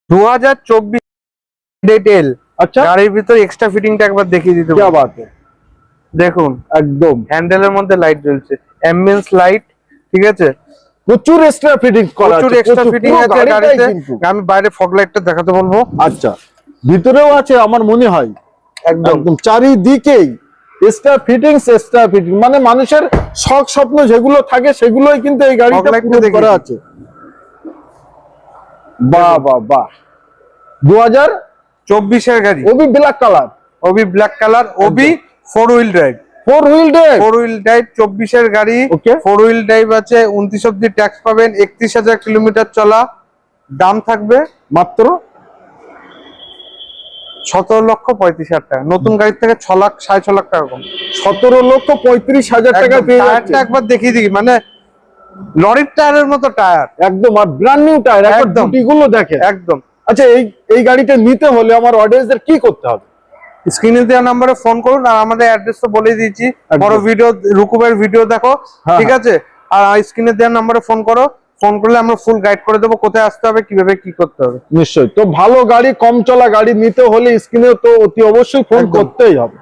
2024 detail. আচ্ছা, গাড়ির ভিতর এক্সট্রা ফিটিংটা একবার দেখিয়ে দিতে কি পারি। বাত है, দেখুন একদম হ্যান্ডেলের মধ্যে লাইট জ্বলছে, অ্যাম্বিয়েন্স লাইট, ঠিক আছে। প্রচুর এক্সট্রা ফিটিং করা আছে, প্রচুর এক্সট্রা ফিটিং পুরো আছে গাড়িটাই গাড়িতে। কিন্তু। আমি বাইরে ফগ লাইটটা দেখাতে বলবো। আচ্ছা, ভিতরেও আছে আমার মনে হয়, একদম একদম চারিদিকেই এক্সট্রা ফিটিং, মানে মানুষের শখ স্বপ্ন যেগুলো থাকে সেগুলোই কিন্তু এই গাড়িটা Fog light টা পূরণ দেখিয়ে করা দিই। আছে। বাহ বাহ বাহ, 2024 এর গাড়ি, ওবি ব্ল্যাক কালার, ওবি ব্ল্যাক কালার, ওবি 4 wheel drive. 4 wheel drive, 4 wheel drive 24 এর গাড়ি। ওকে, 4 হুইল ড্রাইভ আছে, 29 অব্দি ট্যাক্স পাবেন, 31,000 কিলোমিটার চলা। দাম থাকবে মাত্র 17,35,000 টাকা। নতুন গাড়ির থেকে 6 লাখ 6.5 লাখ টাকা কম। 17,35,000 টাকা পেয়ে যাচ্ছে। টায়ারটা একবার দেখিয়ে দিই, মানে লরির টায়ারের মতো টায়ার একদম, আর ব্র্যান্ড নিউ টায়ার, একবার একদম। গুটিগুলো দেখে। একদম। আচ্ছা, এই গাড়িটা নিতে হলে আমার অডিয়েন্সদের কি করতে হবে? স্ক্রিনে দেওয়া নাম্বারে ফোন করুন, আর আমাদের অ্যাড্রেস তো বলে দিয়েছি। বড় ভিডিও, রুকুবের ভিডিও দেখো, হ্যাঁ, ঠিক আছে। আর স্ক্রিনে দেওয়া নাম্বারে ফোন করো, ফোন করলে আমরা ফুল গাইড করে দেবো কোথায় আসতে হবে, কিভাবে কি করতে হবে। নিশ্চয়ই। তো ভালো গাড়ি, কম চলা গাড়ি নিতে হলে স্ক্রিনে তো অতি অবশ্যই ফোন একদম। করতেই হবে।